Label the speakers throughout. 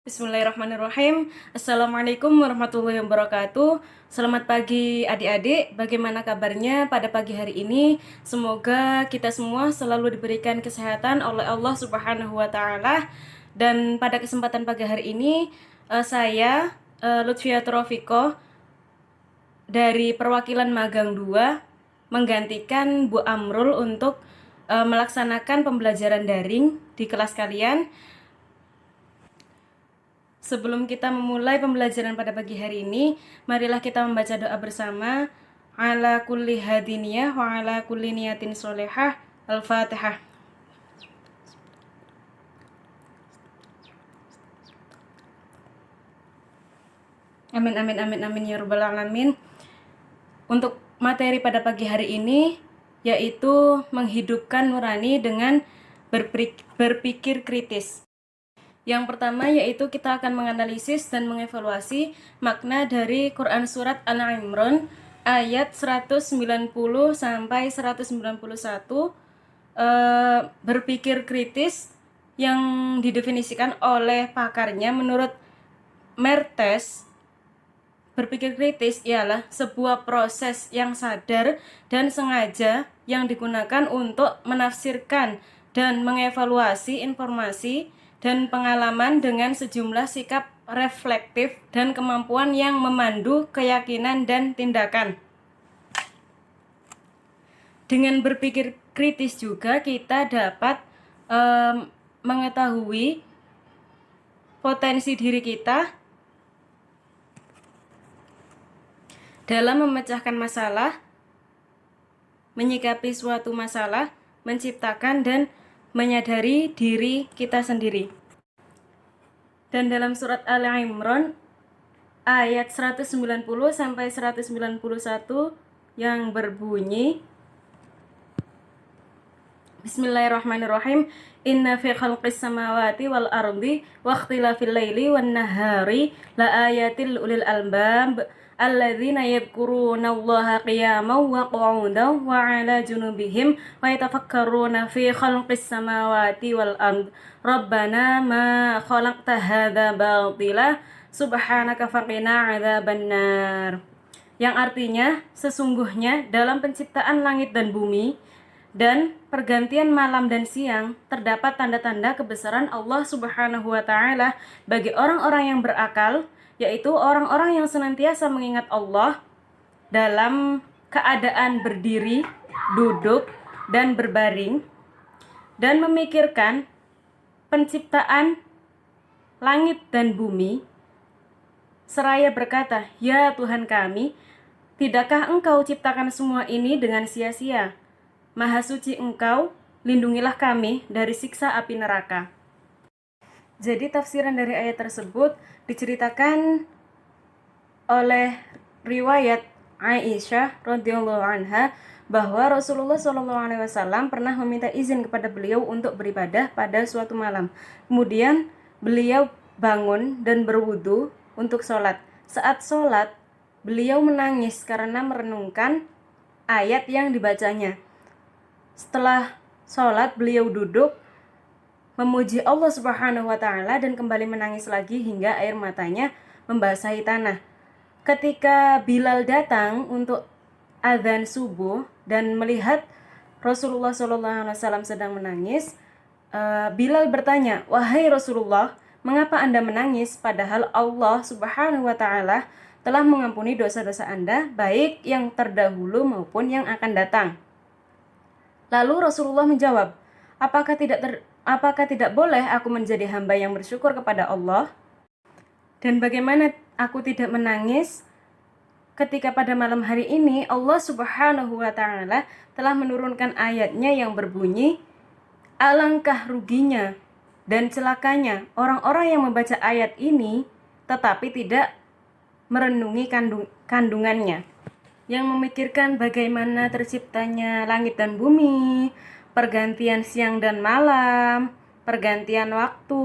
Speaker 1: Bismillahirrahmanirrahim. Assalamualaikum warahmatullahi wabarakatuh. Selamat pagi adik-adik. Bagaimana kabarnya pada pagi hari ini? Semoga kita semua selalu diberikan kesehatan oleh Allah Subhanahu wa taala. Dan pada kesempatan pagi hari ini saya Lutfia Trofiko dari perwakilan Magang 2 menggantikan Bu Amrul untuk melaksanakan pembelajaran daring di kelas kalian. Sebelum kita memulai pembelajaran pada pagi hari ini, marilah kita membaca doa bersama. Ala kulli hadiniyah wa ala kulli niyatin solehah. Al-Fatihah. Amin amin amin amin ya rabbal alamin. Untuk materi pada pagi hari ini yaitu menghidupkan nurani dengan berpikir kritis. Yang pertama yaitu kita akan menganalisis dan mengevaluasi makna dari Quran Surat Al-Imran ayat 190 sampai 191. Berpikir kritis yang didefinisikan oleh pakarnya menurut Mertes, berpikir kritis ialah sebuah proses yang sadar dan sengaja yang digunakan untuk menafsirkan dan mengevaluasi informasi dan pengalaman dengan sejumlah sikap reflektif dan kemampuan yang memandu keyakinan dan tindakan. Dengan berpikir kritis juga kita dapat mengetahui potensi diri kita dalam memecahkan masalah, menyikapi suatu masalah, menciptakan dan menyadari diri kita sendiri. Dan dalam surat Al-Imran ayat 190 sampai 191 yang berbunyi, Bismillahirrahmanirrahim. Inna fi khalqis samawati wal ardi wa ikhtilafil laili wan nahari la ayatil ulil albab alladzina yadhkuruna Allaha qiyaman wa qu'udan wa 'ala junubihim wa yatafakkaruna fi khalqis samawati wal ard rabbana ma khalaqta hadza batila subhanaka faqina 'adzabannar. Yang artinya sesungguhnya dalam penciptaan langit dan bumi dan pergantian malam dan siang terdapat tanda-tanda kebesaran Allah Subhanahu wa taala bagi orang-orang yang berakal, yaitu orang-orang yang senantiasa mengingat Allah dalam keadaan berdiri, duduk, dan berbaring, dan memikirkan penciptaan langit dan bumi, seraya berkata, "Ya Tuhan kami, tidakkah Engkau ciptakan semua ini dengan sia-sia? Maha suci Engkau, lindungilah kami dari siksa api neraka." Jadi tafsiran dari ayat tersebut diceritakan oleh riwayat Aisyah radhiyallahu anha bahwa Rasulullah SAW pernah meminta izin kepada beliau untuk beribadah pada suatu malam. Kemudian beliau bangun dan berwudu untuk sholat. Saat sholat, beliau menangis karena merenungkan ayat yang dibacanya. Setelah sholat, beliau duduk memuji Allah Subhanahu wa taala dan kembali menangis lagi hingga air matanya membasahi tanah. Ketika Bilal datang untuk azan subuh dan melihat Rasulullah SAW sedang menangis, Bilal bertanya, "Wahai Rasulullah, mengapa Anda menangis padahal Allah Subhanahu wa taala telah mengampuni dosa-dosa Anda, baik yang terdahulu maupun yang akan datang?" Lalu Rasulullah menjawab, apakah tidak boleh aku menjadi hamba yang bersyukur kepada Allah? Dan bagaimana aku tidak menangis ketika pada malam hari ini Allah Subhanahu wa taala telah menurunkan ayatnya yang berbunyi, alangkah ruginya dan celakanya orang-orang yang membaca ayat ini tetapi tidak merenungi kandungannya, yang memikirkan bagaimana terciptanya langit dan bumi, pergantian siang dan malam, pergantian waktu,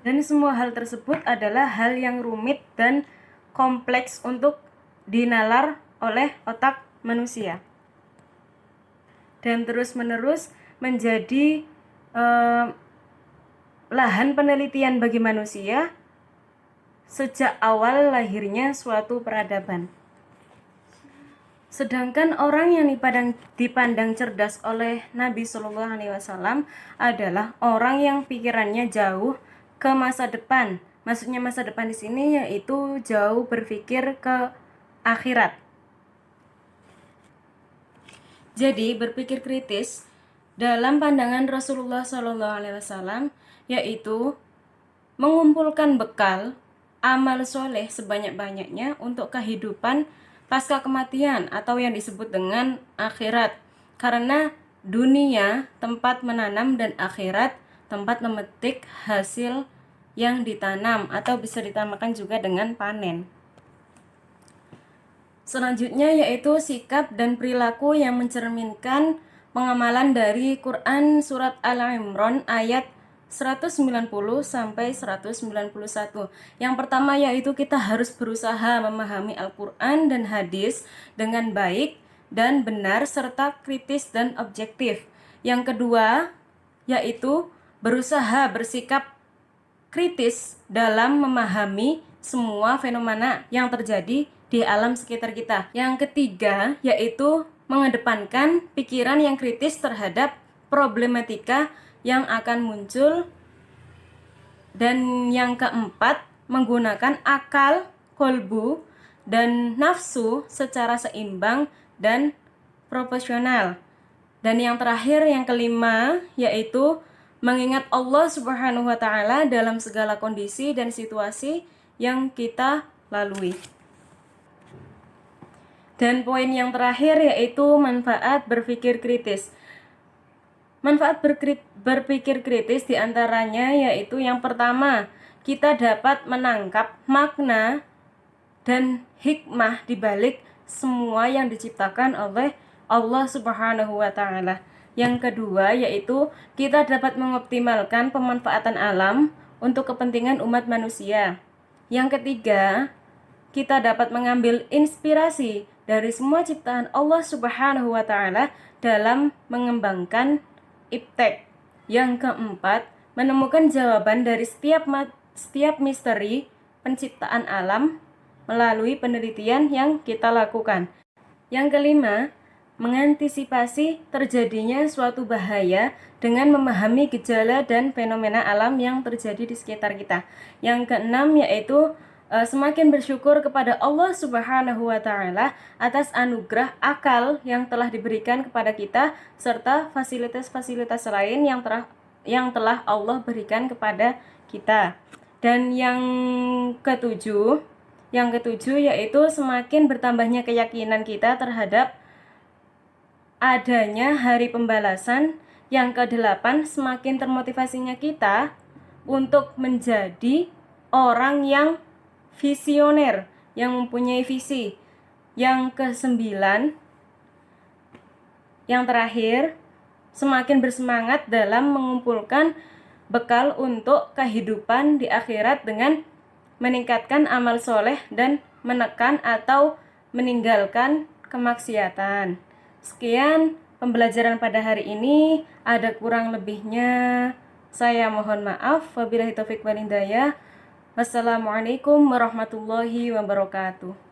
Speaker 1: dan semua hal tersebut adalah hal yang rumit dan kompleks untuk dinalar oleh otak manusia dan terus-menerus menjadi lahan penelitian bagi manusia sejak awal lahirnya suatu peradaban. Sedangkan orang yang dipandang cerdas oleh Nabi Shallallahu Alaihi Wasallam adalah orang yang pikirannya jauh ke masa depan. Maksudnya masa depan di sini yaitu jauh berpikir ke akhirat. Jadi berpikir kritis dalam pandangan Rasulullah Shallallahu Alaihi Wasallam yaitu mengumpulkan bekal amal soleh sebanyak-banyaknya untuk kehidupan pasca kematian atau yang disebut dengan akhirat. Karena dunia tempat menanam dan akhirat tempat memetik hasil yang ditanam atau bisa ditamakan juga dengan panen. Selanjutnya yaitu sikap dan perilaku yang mencerminkan pengamalan dari Quran surat Al-Imran ayat 190 sampai 191. Yang pertama yaitu kita harus berusaha memahami Al-Qur'an dan hadis dengan baik dan benar serta kritis dan objektif. Yang kedua yaitu berusaha bersikap kritis dalam memahami semua fenomena yang terjadi di alam sekitar kita. Yang ketiga yaitu mengedepankan pikiran yang kritis terhadap problematika yang akan muncul. Dan yang keempat, menggunakan akal, kolbu, dan nafsu secara seimbang dan proporsional. Dan yang terakhir, yang kelima, yaitu mengingat Allah Subhanahu wa Ta'ala dalam segala kondisi dan situasi yang kita lalui. Dan poin yang terakhir yaitu manfaat berpikir kritis. Manfaat berpikir kritis diantaranya yaitu yang pertama, kita dapat menangkap makna dan hikmah di balik semua yang diciptakan oleh Allah Subhanahu wa Ta'ala. Yang kedua yaitu kita dapat mengoptimalkan pemanfaatan alam untuk kepentingan umat manusia. Yang ketiga, kita dapat mengambil inspirasi dari semua ciptaan Allah Subhanahu wa Ta'ala dalam mengembangkan iptek. Yang keempat, menemukan jawaban dari setiap misteri penciptaan alam melalui penelitian yang kita lakukan. Yang kelima, mengantisipasi terjadinya suatu bahaya dengan memahami gejala dan fenomena alam yang terjadi di sekitar kita. Yang keenam yaitu semakin bersyukur kepada Allah Subhanahu wa Ta'ala atas anugerah akal yang telah diberikan kepada kita serta fasilitas-fasilitas lain yang telah Allah berikan kepada kita. Dan yang ketujuh yaitu semakin bertambahnya keyakinan kita terhadap adanya hari pembalasan. Yang kedelapan, semakin termotivasinya kita untuk menjadi orang yang visioner, yang mempunyai visi. Yang kesembilan, yang terakhir, semakin bersemangat dalam mengumpulkan bekal untuk kehidupan di akhirat dengan meningkatkan amal soleh dan menekan atau meninggalkan kemaksiatan. Sekian pembelajaran pada hari ini. Ada kurang lebihnya saya mohon maaf. Wabillahi taufiq wal hidayah. Wassalamualaikum warahmatullahi wabarakatuh.